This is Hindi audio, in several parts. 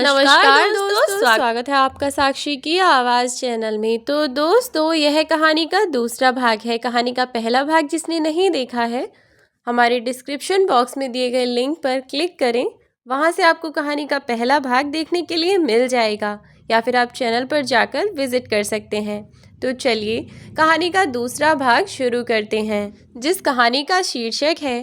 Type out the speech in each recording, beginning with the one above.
नमस्कार दोस्तों, स्वागत है आपका साक्षी की आवाज़ चैनल में। तो दोस्तों, यह कहानी का दूसरा भाग है। कहानी का पहला भाग जिसने नहीं देखा है, हमारे डिस्क्रिप्शन बॉक्स में दिए गए लिंक पर क्लिक करें। वहां से आपको कहानी का पहला भाग देखने के लिए मिल जाएगा, या फिर आप चैनल पर जाकर विजिट कर सकते हैं। तो चलिए कहानी का दूसरा भाग शुरू करते हैं, जिस कहानी का शीर्षक है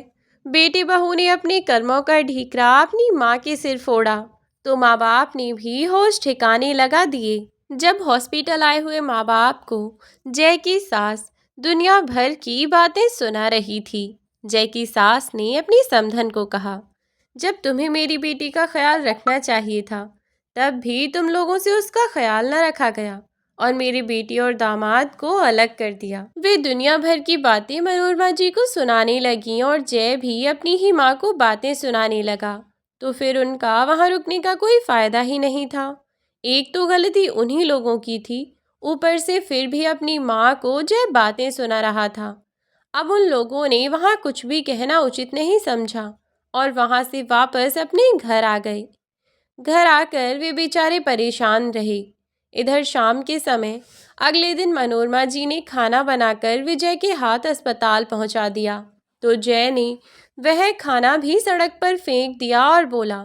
बेटी बहू ने अपने कर्मों का ढीकरा अपनी माँ के सिर फोड़ा तो माँ बाप ने भी होश ठिकाने लगा दिए। जब हॉस्पिटल आए हुए माँ बाप को जय की सास दुनिया भर की बातें सुना रही थी। जय की सास ने अपनी समधन को कहा, जब तुम्हें मेरी बेटी का ख्याल रखना चाहिए था, तब भी तुम लोगों से उसका ख्याल न रखा गया और मेरी बेटी और दामाद को अलग कर दिया। वे दुनिया भर की बातें मनोरमा जी को सुनाने लगीं और जय भी अपनी ही माँ को बातें सुनाने लगा। तो फिर उनका वहाँ रुकने का कोई फायदा ही नहीं था। एक तो गलती उन्हीं लोगों की थी, ऊपर से फिर भी अपनी माँ को जय बातें सुना रहा था। अब उन लोगों ने वहाँ कुछ भी कहना उचित नहीं समझा और वहाँ से वापस अपने घर आ गए। घर आकर वे बेचारे परेशान रहे। इधर शाम के समय अगले दिन मनोरमा जी ने खाना बनाकर विजय के हाथ अस्पताल पहुंचा दिया। तो जय ने वह खाना भी सड़क पर फेंक दिया और बोला,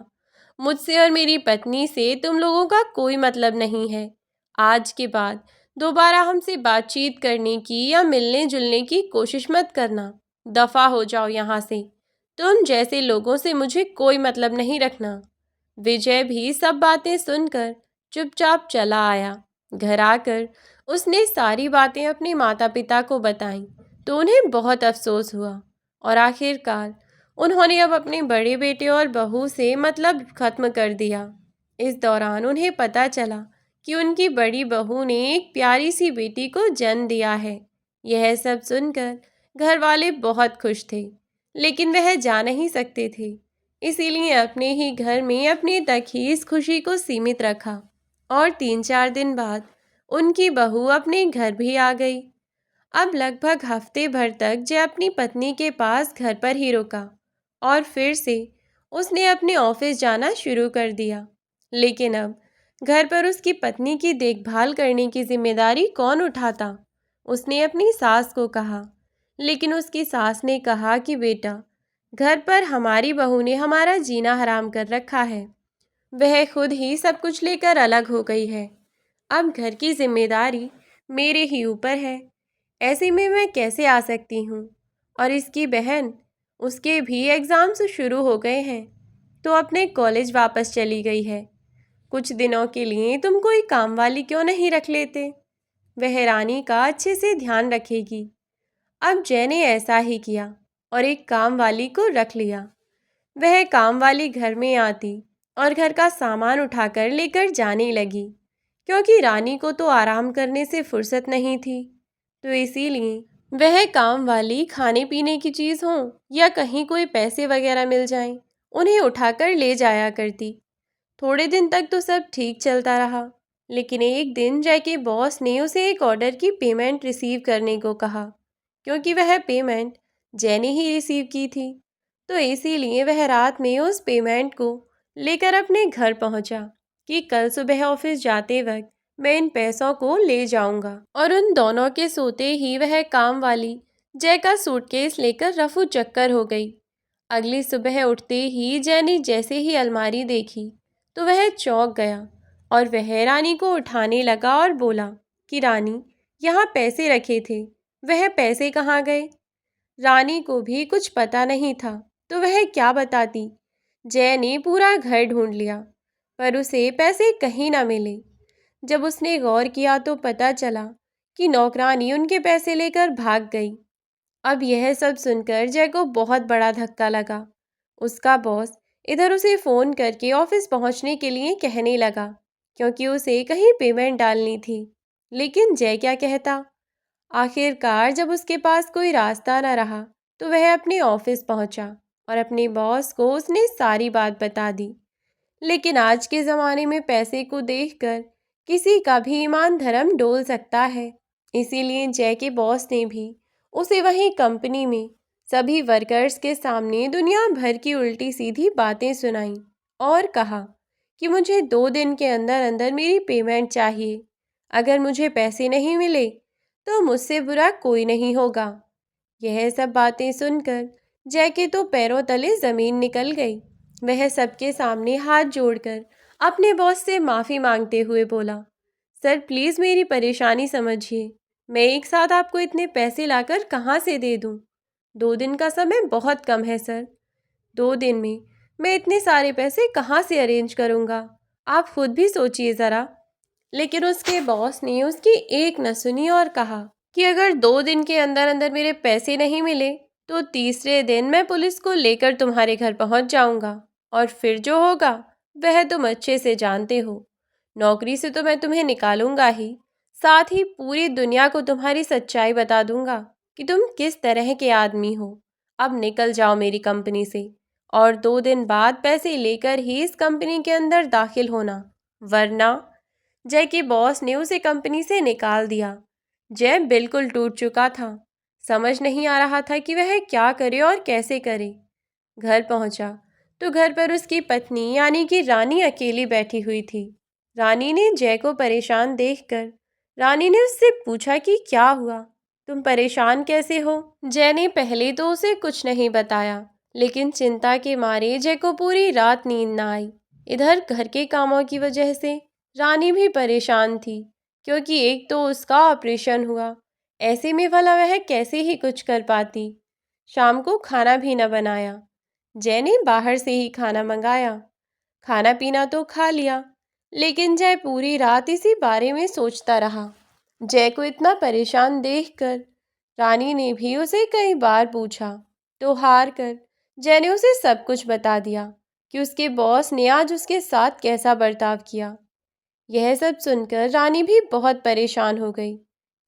मुझसे और मेरी पत्नी से तुम लोगों का कोई मतलब नहीं है। आज के बाद दोबारा हमसे बातचीत करने की या मिलने जुलने की कोशिश मत करना। दफ़ा हो जाओ यहाँ से। तुम जैसे लोगों से मुझे कोई मतलब नहीं रखना। विजय भी सब बातें सुनकर चुपचाप चला आया। घर आकर उसने सारी बातें अपने माता पिता को बताईं, तो उन्हें बहुत अफसोस हुआ और आखिरकार उन्होंने अब अपने बड़े बेटे और बहू से मतलब ख़त्म कर दिया। इस दौरान उन्हें पता चला कि उनकी बड़ी बहू ने एक प्यारी सी बेटी को जन्म दिया है। यह सब सुनकर घर वाले बहुत खुश थे, लेकिन वह जा नहीं सकते थे, इसीलिए अपने ही घर में अपने तक ही इस खुशी को सीमित रखा। और 3-4 दिन बाद उनकी बहू अपने घर भी आ गई। अब लगभग हफ्ते भर तक जय अपनी पत्नी के पास घर पर ही रुका और फिर से उसने अपने ऑफिस जाना शुरू कर दिया। लेकिन अब घर पर उसकी पत्नी की देखभाल करने की जिम्मेदारी कौन उठाता? उसने अपनी सास को कहा, लेकिन उसकी सास ने कहा कि बेटा, घर पर हमारी बहू ने हमारा जीना हराम कर रखा है। वह खुद ही सब कुछ लेकर अलग हो गई है। अब घर की जिम्मेदारी मेरे ही ऊपर है। ऐसे में मैं कैसे आ सकती हूँ? और इसकी बहन, उसके भी एग्ज़ाम्स शुरू हो गए हैं, तो अपने कॉलेज वापस चली गई है। कुछ दिनों के लिए तुम कोई काम वाली क्यों नहीं रख लेते? वह रानी का अच्छे से ध्यान रखेगी। अब जय ने ऐसा ही किया और एक काम वाली को रख लिया। वह काम वाली घर में आती और घर का सामान उठाकर लेकर जाने लगी, क्योंकि रानी को तो आराम करने से फुर्सत नहीं थी। तो इसीलिए वह काम वाली खाने पीने की चीज़ हो या कहीं कोई पैसे वगैरह मिल जाएं, उन्हें उठाकर ले जाया करती। थोड़े दिन तक तो सब ठीक चलता रहा, लेकिन एक दिन जय के बॉस ने उसे एक ऑर्डर की पेमेंट रिसीव करने को कहा, क्योंकि वह पेमेंट जय ने ही रिसीव की थी। तो इसीलिए वह रात में उस पेमेंट को लेकर अपने घर पहुंचा कि कल सुबह ऑफिस जाते वक्त मैं इन पैसों को ले जाऊंगा। और उन दोनों के सोते ही वह काम वाली जय का सूटकेस लेकर रफू चक्कर हो गई। अगली सुबह उठते ही जय ने जैसे ही अलमारी देखी तो वह चौंक गया और वह रानी को उठाने लगा और बोला कि रानी, यहाँ पैसे रखे थे, वह पैसे कहाँ गए? रानी को भी कुछ पता नहीं था, तो वह क्या बताती। जय ने पूरा घर ढूंढ लिया, पर उसे पैसे कहीं ना मिले। जब उसने गौर किया तो पता चला कि नौकरानी उनके पैसे लेकर भाग गई। अब यह सब सुनकर जय को बहुत बड़ा धक्का लगा। उसका बॉस इधर उसे फ़ोन करके ऑफिस पहुंचने के लिए कहने लगा, क्योंकि उसे कहीं पेमेंट डालनी थी। लेकिन जय क्या कहता? आखिरकार जब उसके पास कोई रास्ता न रहा तो वह अपने ऑफिस पहुंचा और अपने बॉस को उसने सारी बात बता दी। लेकिन आज के ज़माने में पैसे को देखकर किसी का भी ईमान धर्म डोल सकता है। इसीलिए जय के बॉस ने भी उसे वहीं कंपनी में सभी वर्कर्स के सामने दुनिया भर की उल्टी सीधी बातें सुनाई और कहा कि मुझे 2 दिन के अंदर अंदर मेरी पेमेंट चाहिए। अगर मुझे पैसे नहीं मिले तो मुझसे बुरा कोई नहीं होगा। यह सब बातें सुनकर जय के तो पैरों तले ज़मीन निकल गई। वह सबके सामने हाथ जोड़कर अपने बॉस से माफ़ी मांगते हुए बोला, सर प्लीज़ मेरी परेशानी समझिए। मैं एक साथ आपको इतने पैसे लाकर कहाँ से दे दूँ? 2 दिन का समय बहुत कम है सर। 2 दिन में मैं इतने सारे पैसे कहाँ से अरेंज करूँगा? आप खुद भी सोचिए ज़रा। लेकिन उसके बॉस ने उसकी एक न सुनी और कहा कि अगर 2 दिन के अंदर अंदर मेरे पैसे नहीं मिले तो तीसरे दिन मैं पुलिस को लेकर तुम्हारे घर पहुंच जाऊंगा, और फिर जो होगा वह तुम अच्छे से जानते हो। नौकरी से तो मैं तुम्हें निकालूंगा ही, साथ ही पूरी दुनिया को तुम्हारी सच्चाई बता दूंगा कि तुम किस तरह के आदमी हो। अब निकल जाओ मेरी कंपनी से, और 2 दिन बाद पैसे लेकर ही इस कंपनी के अंदर दाखिल होना, वरना। जय के बॉस ने उसे कंपनी से निकाल दिया। जय बिल्कुल टूट चुका था। समझ नहीं आ रहा था कि वह क्या करे और कैसे करे। घर पहुंचा तो घर पर उसकी पत्नी यानी कि रानी अकेली बैठी हुई थी। रानी ने जय को परेशान देखकर रानी ने उससे पूछा कि क्या हुआ, तुम परेशान कैसे हो? जय ने पहले तो उसे कुछ नहीं बताया, लेकिन चिंता के मारे जय को पूरी रात नींद न आई। इधर घर के कामों की वजह से रानी भी परेशान थी, क्योंकि एक तो उसका ऑपरेशन हुआ। ऐसे में भला वह कैसे ही कुछ कर पाती। शाम को खाना भी न बनाया। जय ने बाहर से ही खाना मंगाया। खाना पीना तो खा लिया, लेकिन जय पूरी रात इसी बारे में सोचता रहा। जय को इतना परेशान देखकर रानी ने भी उसे कई बार पूछा, तो हार कर जय ने उसे सब कुछ बता दिया कि उसके बॉस ने आज उसके साथ कैसा बर्ताव किया। यह सब सुनकर रानी भी बहुत परेशान हो गई,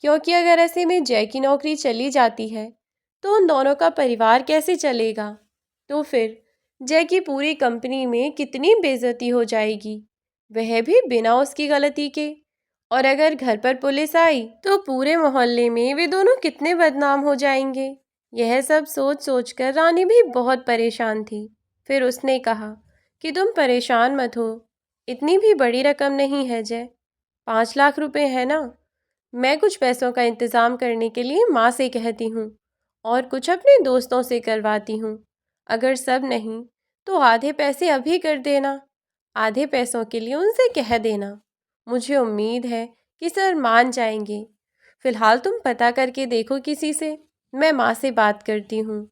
क्योंकि अगर ऐसे में जय की नौकरी चली जाती है तो उन दोनों का परिवार कैसे चलेगा? तो फिर जय की पूरी कंपनी में कितनी बेइज्जती हो जाएगी, वह भी बिना उसकी गलती के। और अगर घर पर पुलिस आई तो पूरे मोहल्ले में वे दोनों कितने बदनाम हो जाएंगे। यह सब सोच सोच कर रानी भी बहुत परेशान थी। फिर उसने कहा कि तुम परेशान मत हो, इतनी भी बड़ी रकम नहीं है जय, 5 लाख रुपए है ना। मैं कुछ पैसों का इंतज़ाम करने के लिए माँ से कहती हूँ और कुछ अपने दोस्तों से करवाती हूँ। अगर सब नहीं तो आधे पैसे अभी कर देना, आधे पैसों के लिए उनसे कह देना। मुझे उम्मीद है कि सर मान जाएंगे। फिलहाल तुम पता करके देखो किसी से, मैं माँ से बात करती हूँ।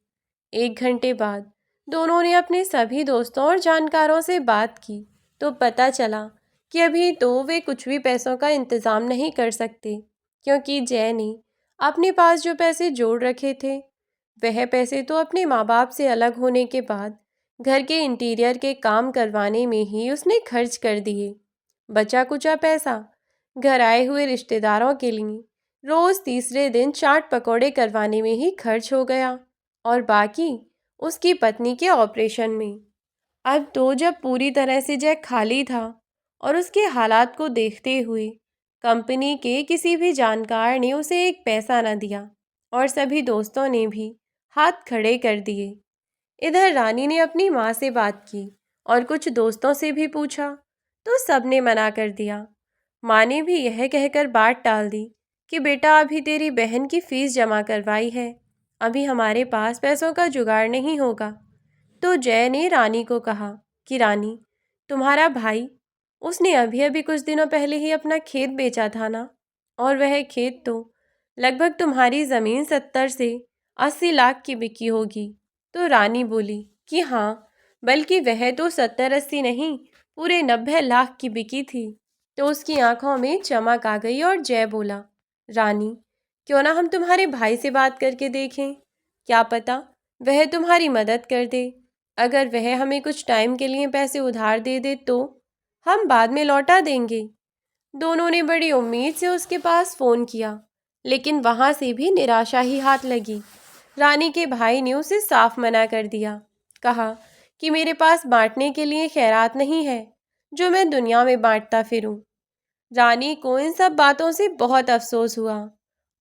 1 घंटे बाद दोनों ने अपने सभी दोस्तों और जानकारों से बात की तो पता चला कि अभी तो वे कुछ भी पैसों का इंतज़ाम नहीं कर सकते, क्योंकि जय ने अपने पास जो पैसे जोड़ रखे थे वह पैसे तो अपने माँ बाप से अलग होने के बाद घर के इंटीरियर के काम करवाने में ही उसने खर्च कर दिए। बचा कुचा पैसा घर आए हुए रिश्तेदारों के लिए रोज़ तीसरे दिन चाट पकौड़े करवाने में ही खर्च हो गया, और बाकी उसकी पत्नी के ऑपरेशन में। अब तो जब पूरी तरह से जय खाली था और उसके हालात को देखते हुए कंपनी के किसी भी जानकार ने उसे एक पैसा न दिया, और सभी दोस्तों ने भी हाथ खड़े कर दिए। इधर रानी ने अपनी माँ से बात की और कुछ दोस्तों से भी पूछा तो सबने मना कर दिया। माँ ने भी यह कहकर बात टाल दी कि बेटा अभी तेरी बहन की फीस जमा करवाई है, अभी हमारे पास पैसों का जुगाड़ नहीं होगा। तो जय ने रानी को कहा कि रानी, तुम्हारा भाई, उसने अभी अभी कुछ दिनों पहले ही अपना खेत बेचा था ना, और वह खेत तो लगभग तुम्हारी ज़मीन 70 से 80 लाख की बिकी होगी। तो रानी बोली कि हाँ, बल्कि वह तो 70-80 नहीं, पूरे 90 लाख की बिकी थी। तो उसकी आंखों में चमक आ गई और जय बोला, रानी, क्यों ना हम तुम्हारे भाई से बात करके देखें, क्या पता वह तुम्हारी मदद कर दे। अगर वह हमें कुछ टाइम के लिए पैसे उधार दे दे तो हम बाद में लौटा देंगे। दोनों ने बड़ी उम्मीद से उसके पास फ़ोन किया, लेकिन वहाँ से भी निराशा ही हाथ लगी। रानी के भाई ने उसे साफ मना कर दिया, कहा कि मेरे पास बांटने के लिए खैरात नहीं है जो मैं दुनिया में बांटता फिरूं। रानी को इन सब बातों से बहुत अफसोस हुआ,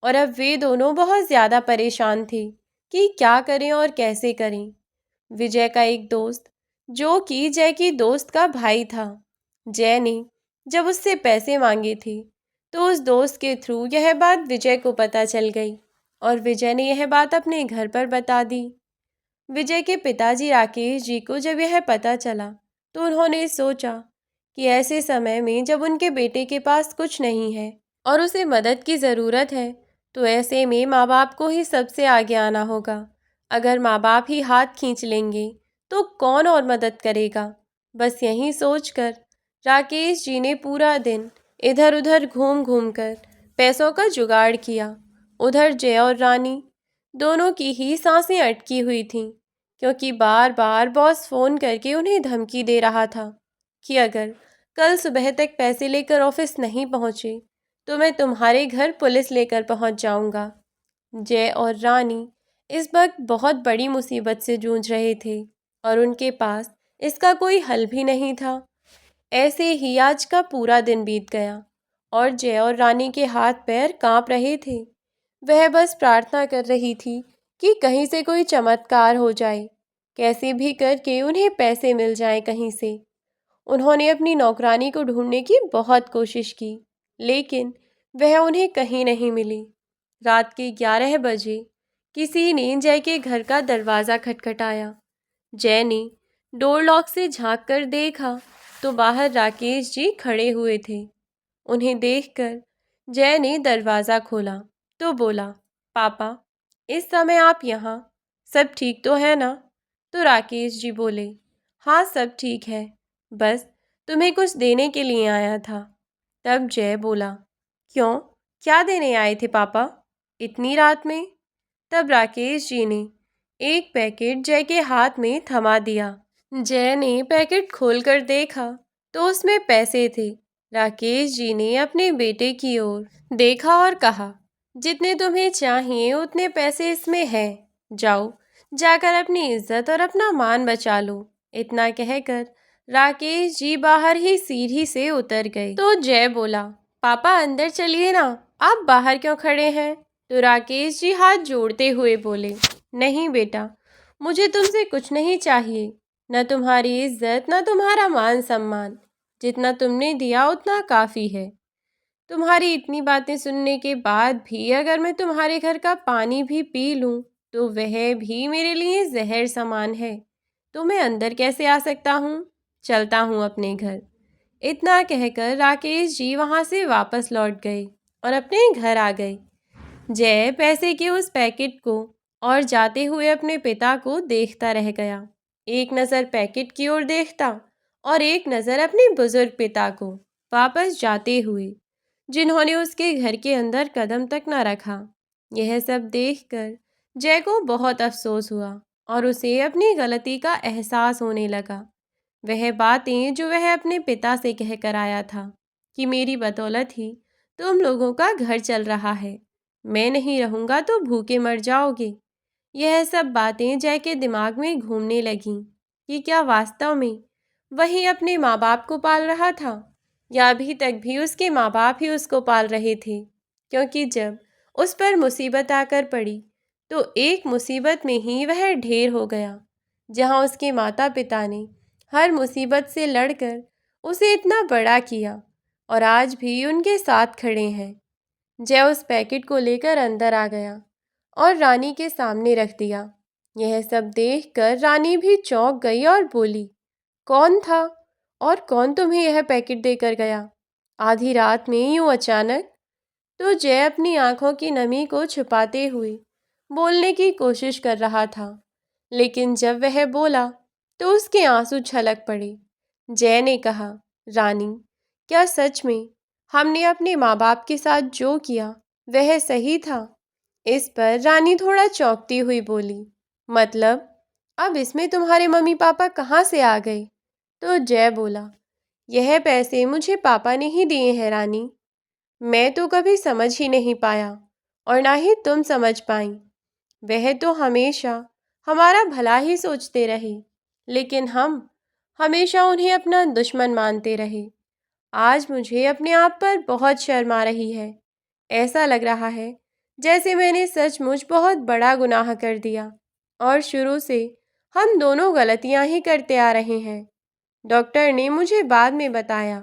और अब वे दोनों बहुत ज़्यादा परेशान थे कि क्या करें और कैसे करें। विजय का एक दोस्त, जो कि जय की दोस्त का भाई था, जय ने जब उससे पैसे मांगे थे तो उस दोस्त के थ्रू यह बात विजय को पता चल गई और विजय ने यह बात अपने घर पर बता दी। विजय के पिताजी राकेश जी को जब यह पता चला तो उन्होंने सोचा कि ऐसे समय में जब उनके बेटे के पास कुछ नहीं है और उसे मदद की ज़रूरत है तो ऐसे में माँ बाप को ही सबसे आगे आना होगा। अगर माँ बाप ही हाथ खींच लेंगे तो कौन और मदद करेगा। बस यही सोचकर राकेश जी ने पूरा दिन इधर उधर घूम घूम कर पैसों का जुगाड़ किया। उधर जय और रानी दोनों की ही सांसें अटकी हुई थीं क्योंकि बार बार बॉस फ़ोन करके उन्हें धमकी दे रहा था कि अगर कल सुबह तक पैसे लेकर ऑफिस नहीं पहुँचे तो मैं तुम्हारे घर पुलिस लेकर पहुँच जाऊँगा। जय और रानी इस वक्त बहुत बड़ी मुसीबत से जूझ रहे थे और उनके पास इसका कोई हल भी नहीं था। ऐसे ही आज का पूरा दिन बीत गया और जय और रानी के हाथ पैर कांप रहे थे। वह बस प्रार्थना कर रही थी कि कहीं से कोई चमत्कार हो जाए, कैसे भी करके उन्हें पैसे मिल जाएं कहीं से। उन्होंने अपनी नौकरानी को ढूंढने की बहुत कोशिश की लेकिन वह उन्हें कहीं नहीं मिली। रात के 11 बजे किसी ने जय के घर का दरवाज़ा खटखटाया। जय ने डोर लॉक से झांक कर देखा तो बाहर राकेश जी खड़े हुए थे। उन्हें देखकर जय ने दरवाज़ा खोला तो बोला, पापा इस समय आप यहाँ, सब ठीक तो है ना? तो राकेश जी बोले, हाँ सब ठीक है, बस तुम्हें कुछ देने के लिए आया था। तब जय बोला, क्यों, क्या देने आए थे पापा इतनी रात में? तब राकेश जी ने एक पैकेट जय के हाथ में थमा दिया। जय ने पैकेट खोलकर देखा तो उसमें पैसे थे। राकेश जी ने अपने बेटे की ओर देखा और कहा, जितने तुम्हें चाहिए उतने पैसे इसमें हैं, जाओ जाकर अपनी इज्जत और अपना मान बचा लो। इतना कहकर राकेश जी बाहर ही सीढ़ी से उतर गए। तो जय बोला, पापा अंदर चलिए ना, आप बाहर क्यों खड़े हैं? तो राकेश जी हाथ जोड़ते हुए बोले, नहीं बेटा, मुझे तुमसे कुछ नहीं चाहिए, न तुम्हारी इज्जत न तुम्हारा मान सम्मान। जितना तुमने दिया उतना काफ़ी है। तुम्हारी इतनी बातें सुनने के बाद भी अगर मैं तुम्हारे घर का पानी भी पी लूं तो वह भी मेरे लिए जहर समान है। तो मैं अंदर कैसे आ सकता हूँ? चलता हूँ अपने घर। इतना कहकर राकेश जी वहाँ से वापस लौट गए और अपने घर आ गए। जय पैसे के उस पैकेट को और जाते हुए अपने पिता को देखता रह गया। एक नज़र पैकेट की ओर देखता और एक नज़र अपने बुजुर्ग पिता को वापस जाते हुए, जिन्होंने उसके घर के अंदर कदम तक न रखा। यह सब देखकर जय को बहुत अफसोस हुआ और उसे अपनी गलती का एहसास होने लगा। वह बातें जो वह अपने पिता से कह कर आया था कि मेरी बदौलत ही तुम लोगों का घर चल रहा है, मैं नहीं रहूँगा तो भूखे मर जाओगे। यह सब बातें जय के दिमाग में घूमने लगीं कि क्या वास्तव में वही अपने माँ बाप को पाल रहा था या अभी तक भी उसके माँ बाप ही उसको पाल रहे थे। क्योंकि जब उस पर मुसीबत आकर पड़ी तो एक मुसीबत में ही वह ढेर हो गया। जहाँ उसके माता पिता ने हर मुसीबत से लड़कर उसे इतना बड़ा किया और आज भी उनके साथ खड़े हैं। जय उस पैकेट को लेकर अंदर आ गया और रानी के सामने रख दिया। यह सब देखकर रानी भी चौंक गई और बोली, कौन था और कौन तुम्हें यह पैकेट देकर गया आधी रात में यूं अचानक? तो जय अपनी आंखों की नमी को छुपाते हुए बोलने की कोशिश कर रहा था, लेकिन जब वह बोला तो उसके आंसू छलक पड़े। जय ने कहा, रानी, क्या सच में हमने अपने माँ बाप के साथ जो किया वह सही था? इस पर रानी थोड़ा चौंकती हुई बोली, मतलब अब इसमें तुम्हारे मम्मी पापा कहाँ से आ गए? तो जय बोला, यह पैसे मुझे पापा ने ही दिए हैं रानी, मैं तो कभी समझ ही नहीं पाया और ना ही तुम समझ पाई। वह तो हमेशा हमारा भला ही सोचते रहे, लेकिन हम हमेशा उन्हें अपना दुश्मन मानते रहे। आज मुझे अपने आप पर बहुत शर्म आ रही है। ऐसा लग रहा है जैसे मैंने सचमुच बहुत बड़ा गुनाह कर दिया और शुरू से हम दोनों गलतियां ही करते आ रहे हैं। डॉक्टर ने मुझे बाद में बताया।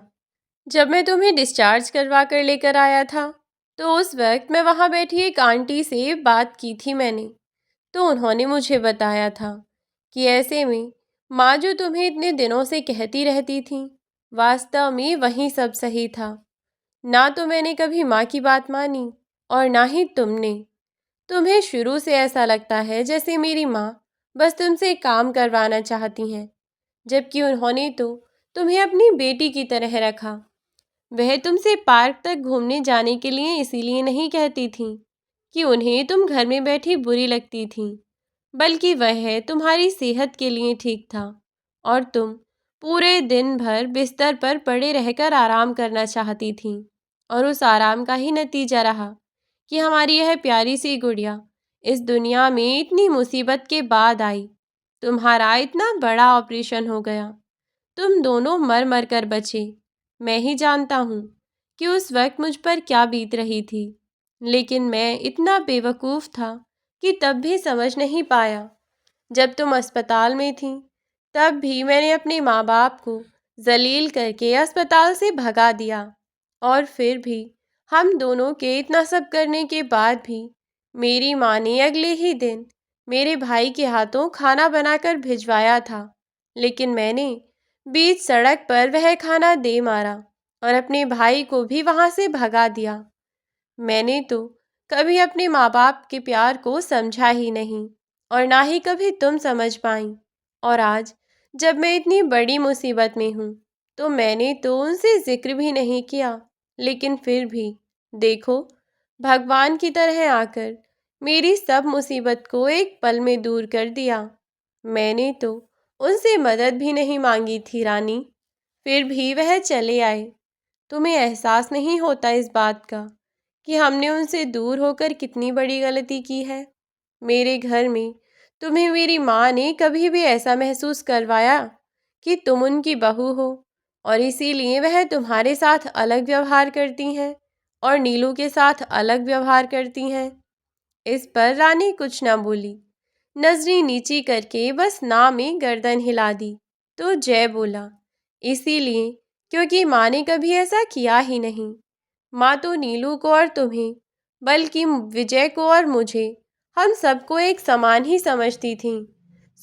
जब मैं तुम्हें डिस्चार्ज करवा कर लेकर आया था तो उस वक्त मैं वहाँ बैठी एक आंटी से बात की थी मैंने। तो उन्होंने मुझे बताया था कि ऐसे में माँ जो तुम्हें इतने दिनों से कहती रहती थी, वास्तव में वही सब सही था। ना तो मैंने कभी माँ की बात मानी और ना ही तुमने। तुम्हें शुरू से ऐसा लगता है जैसे मेरी माँ बस तुमसे काम करवाना चाहती हैं, जबकि उन्होंने तो तुम्हें अपनी बेटी की तरह रखा। वह तुमसे पार्क तक घूमने जाने के लिए इसीलिए नहीं कहती थी कि उन्हें तुम घर में बैठी बुरी लगती थी, बल्कि वह तुम्हारी सेहत के लिए ठीक था और तुम पूरे दिन भर बिस्तर पर पड़े रहकर आराम करना चाहती थी। और उस आराम का ही नतीजा रहा कि हमारी यह प्यारी सी गुड़िया इस दुनिया में इतनी मुसीबत के बाद आई। तुम्हारा इतना बड़ा ऑपरेशन हो गया, तुम दोनों मर मर कर बचे। मैं ही जानता हूँ कि उस वक्त मुझ पर क्या बीत रही थी, लेकिन मैं इतना बेवकूफ़ था कि तब भी समझ नहीं पाया। जब तुम अस्पताल में थी तब भी मैंने अपने माँ बाप को जलील करके अस्पताल से भगा दिया। और फिर भी हम दोनों के इतना सब करने के बाद भी मेरी माँ ने अगले ही दिन मेरे भाई के हाथों खाना बनाकर भिजवाया था, लेकिन मैंने बीच सड़क पर वह खाना दे मारा और अपने भाई को भी वहाँ से भगा दिया। मैंने तो कभी अपने माँ बाप के प्यार को समझा ही नहीं और ना ही कभी तुम समझ पाई। और आज जब मैं इतनी बड़ी मुसीबत में हूँ तो मैंने तो उनसे जिक्र भी नहीं किया, लेकिन फिर भी देखो, भगवान की तरह आकर मेरी सब मुसीबत को एक पल में दूर कर दिया। मैंने तो उनसे मदद भी नहीं मांगी थी रानी, फिर भी वह चले आए। तुम्हें एहसास नहीं होता इस बात का कि हमने उनसे दूर होकर कितनी बड़ी गलती की है? मेरे घर में तुम्हें मेरी माँ ने कभी भी ऐसा महसूस करवाया कि तुम उनकी बहू हो और इसीलिए वह तुम्हारे साथ अलग व्यवहार करती हैं और नीलू के साथ अलग व्यवहार करती हैं? इस पर रानी कुछ न बोली, नजरें नीची करके बस ना में गर्दन हिला दी। तो जय बोला, इसीलिए क्योंकि माँ ने कभी ऐसा किया ही नहीं। माँ तो नीलू को और तुम्हें, बल्कि विजय को और मुझे, हम सबको एक समान ही समझती थी।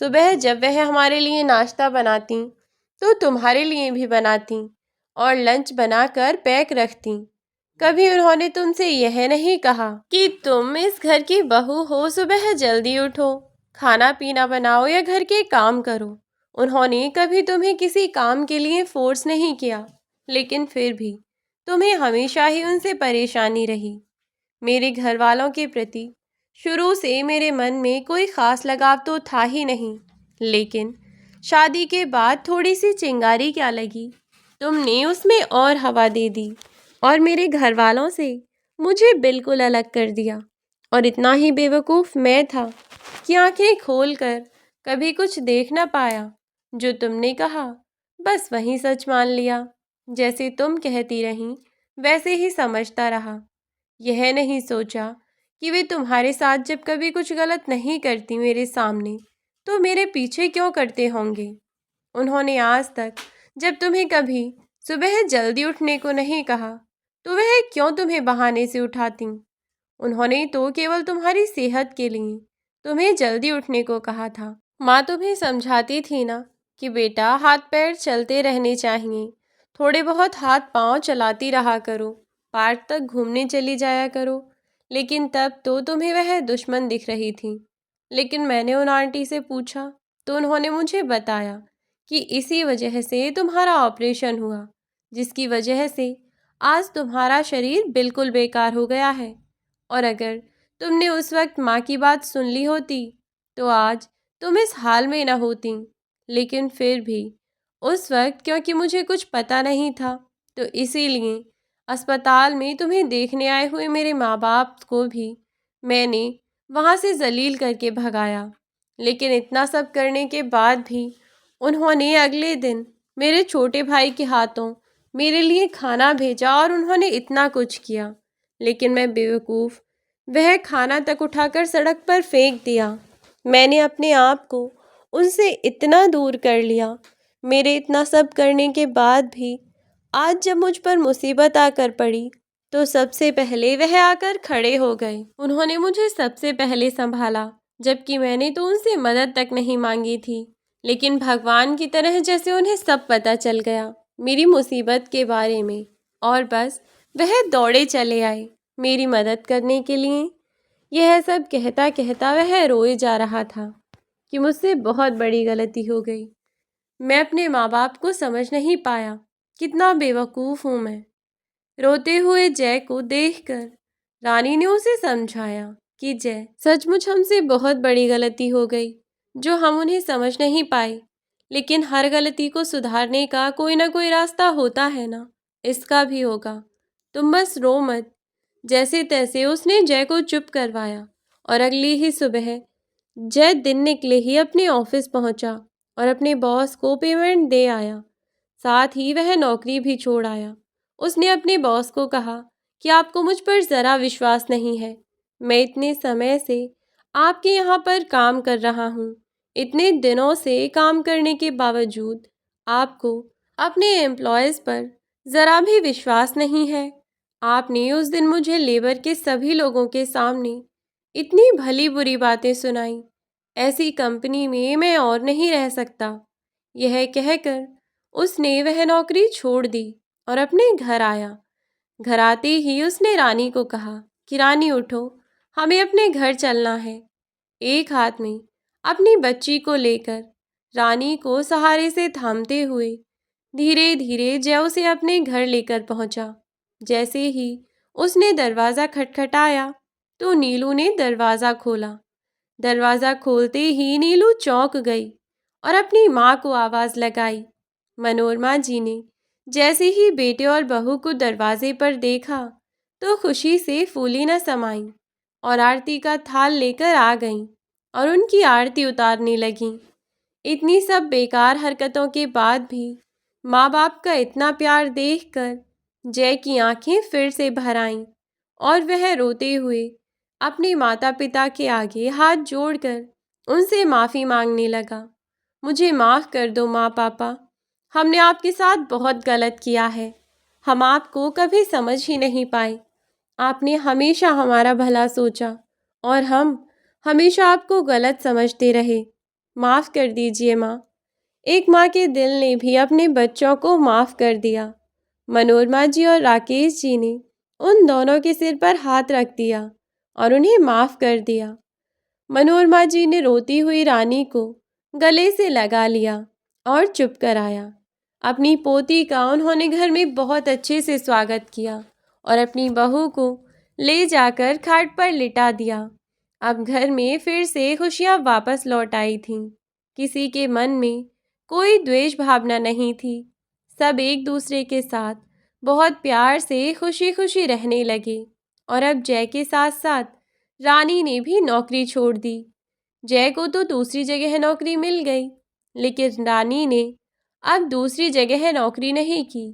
सुबह जब वह हमारे लिए नाश्ता बनाती तो तुम्हारे लिए भी बनाती और लंच बनाकर पैक रखती। कभी उन्होंने तुमसे यह नहीं कहा कि तुम इस घर की बहू हो, सुबह जल्दी उठो, खाना पीना बनाओ या घर के काम करो। उन्होंने कभी तुम्हें किसी काम के लिए फोर्स नहीं किया, लेकिन फिर भी तुम्हें हमेशा ही उनसे परेशानी रही। मेरे घर वालों के प्रति शुरू से मेरे मन में कोई ख़ास लगाव तो था ही नहीं, लेकिन शादी के बाद थोड़ी सी चिंगारी क्या लगी, तुमने उसमें और हवा दे दी और मेरे घर वालों से मुझे बिल्कुल अलग कर दिया। और इतना ही बेवकूफ़ मैं था कि आंखें खोलकर कभी कुछ देख ना पाया। जो तुमने कहा बस वही सच मान लिया, जैसे तुम कहती रहीं वैसे ही समझता रहा। यह नहीं सोचा कि वे तुम्हारे साथ जब कभी कुछ गलत नहीं करती मेरे सामने तो मेरे पीछे क्यों करते होंगे। उन्होंने आज तक जब तुम्हें कभी सुबह जल्दी उठने को नहीं कहा तो वह क्यों तुम्हें बहाने से उठाती। उन्होंने तो केवल तुम्हारी सेहत के लिए तुम्हें जल्दी उठने को कहा था। माँ तुम्हें समझाती थी ना कि बेटा, हाथ पैर चलते रहने चाहिए, थोड़े बहुत हाथ पांव चलाती रहा करो, पार्क तक घूमने चली जाया करो। लेकिन तब तो तुम्हें वह दुश्मन दिख रही थी। लेकिन मैंने उन आंटी से पूछा तो उन्होंने मुझे बताया कि इसी वजह से तुम्हारा ऑपरेशन हुआ, जिसकी वजह से आज तुम्हारा शरीर बिल्कुल बेकार हो गया है। और अगर तुमने उस वक्त माँ की बात सुन ली होती तो आज तुम इस हाल में न होती। लेकिन फिर भी उस वक्त क्योंकि मुझे कुछ पता नहीं था तो इसीलिए अस्पताल में तुम्हें देखने आए हुए मेरे माँ बाप को भी मैंने वहाँ से जलील करके भगाया। लेकिन इतना सब करने के बाद भी उन्होंने अगले दिन मेरे छोटे भाई के हाथों मेरे लिए खाना भेजा और उन्होंने इतना कुछ किया, लेकिन मैं बेवकूफ़ वह खाना तक उठाकर सड़क पर फेंक दिया। मैंने अपने आप को उनसे इतना दूर कर लिया मेरे इतना सब करने के बाद भी आज जब मुझ पर मुसीबत आकर पड़ी तो सबसे पहले वह आकर खड़े हो गए। उन्होंने मुझे सबसे पहले संभाला, जबकि मैंने तो उनसे मदद तक नहीं मांगी थी। लेकिन भगवान की तरह जैसे उन्हें सब पता चल गया मेरी मुसीबत के बारे में, और बस वह दौड़े चले आए मेरी मदद करने के लिए। यह सब कहता कहता वह रोए जा रहा था कि मुझसे बहुत बड़ी गलती हो गई। मैं अपने माँ बाप को समझ नहीं पाया, कितना बेवकूफ़ हूँ मैं। रोते हुए जय को देखकर रानी ने उसे समझाया कि जय, सचमुच हमसे बहुत बड़ी गलती हो गई जो हम उन्हें समझ नहीं पाए, लेकिन हर गलती को सुधारने का कोई ना कोई रास्ता होता है ना, इसका भी होगा। तुम बस रो मत। जैसे तैसे उसने जय को चुप करवाया और अगली ही सुबह जय दिन निकले ही अपने ऑफिस पहुंचा और अपने बॉस को पेमेंट दे आया। साथ ही वह नौकरी भी छोड़ आया। उसने अपने बॉस को कहा कि आपको मुझ पर ज़रा विश्वास नहीं है। मैं इतने समय से आपके यहाँ पर काम कर रहा हूँ। इतने दिनों से काम करने के बावजूद आपको अपने एम्प्लॉयज़ पर ज़रा भी विश्वास नहीं है। आपने उस दिन मुझे लेबर के सभी लोगों के सामने इतनी भली बुरी बातें सुनाई। ऐसी कंपनी में मैं और नहीं रह सकता। यह कहकर उसने वह नौकरी छोड़ दी और अपने घर आया। घर आते ही उसने रानी को कहा कि रानी उठो, हमें अपने घर चलना है। एक हाथ में अपनी बच्ची को लेकर रानी को सहारे से थामते हुए धीरे धीरे जय उसे अपने घर लेकर पहुंचा। जैसे ही उसने दरवाज़ा खटखटाया तो नीलू ने दरवाज़ा खोला। दरवाज़ा खोलते ही नीलू चौंक गई और अपनी माँ को आवाज़ लगाई। मनोरमा जी ने जैसे ही बेटे और बहू को दरवाजे पर देखा तो खुशी से फूली न समाई और आरती का थाल लेकर आ गईं और उनकी आरती उतारने लगीं। इतनी सब बेकार हरकतों के बाद भी माँ बाप का इतना प्यार देखकर जय की आंखें फिर से भर आईं और वह रोते हुए अपने माता पिता के आगे हाथ जोड़कर उनसे माफ़ी मांगने लगा। मुझे माफ़ कर दो माँ पापा, हमने आपके साथ बहुत गलत किया है। हम आपको कभी समझ ही नहीं पाए। आपने हमेशा हमारा भला सोचा और हम हमेशा आपको गलत समझते रहे। माफ़ कर दीजिए माँ। एक माँ के दिल ने भी अपने बच्चों को माफ़ कर दिया। मनोरमा जी और राकेश जी ने उन दोनों के सिर पर हाथ रख दिया और उन्हें माफ़ कर दिया। मनोरमा जी ने रोती हुई रानी को गले से लगा लिया और चुप कराया। अपनी पोती का उन्होंने घर में बहुत अच्छे से स्वागत किया और अपनी बहू को ले जाकर खाट पर लिटा दिया। अब घर में फिर से खुशियाँ वापस लौट आई थीं। किसी के मन में कोई द्वेष भावना नहीं थी। सब एक दूसरे के साथ बहुत प्यार से खुशी खुशी रहने लगे। और अब जय के साथ साथ रानी ने भी नौकरी छोड़ दी। जय को तो दूसरी जगह नौकरी मिल गई, लेकिन रानी ने अब दूसरी जगह नौकरी नहीं की,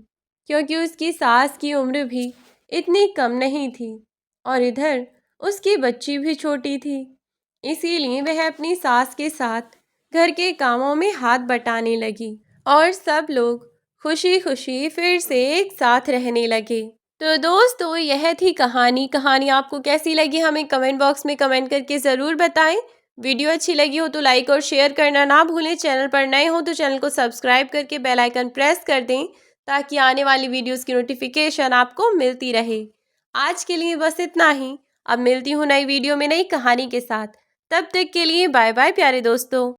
क्योंकि उसकी सास की उम्र भी इतनी कम नहीं थी और इधर उसकी बच्ची भी छोटी थी। इसीलिए वह अपनी सास के साथ घर के कामों में हाथ बटाने लगी और सब लोग खुशी खुशी फिर से एक साथ रहने लगे। तो दोस्तों, यह थी कहानी आपको कैसी लगी हमें कमेंट बॉक्स में कमेंट करके ज़रूर बताएं। वीडियो अच्छी लगी हो तो लाइक और शेयर करना ना भूलें। चैनल पर नए हो तो चैनल को सब्सक्राइब करके बेल आइकन प्रेस कर दें ताकि आने वाली वीडियोस की नोटिफिकेशन आपको मिलती रहे। आज के लिए बस इतना ही। अब मिलती हूँ नई वीडियो में नई कहानी के साथ। तब तक के लिए बाय बाय प्यारे दोस्तों।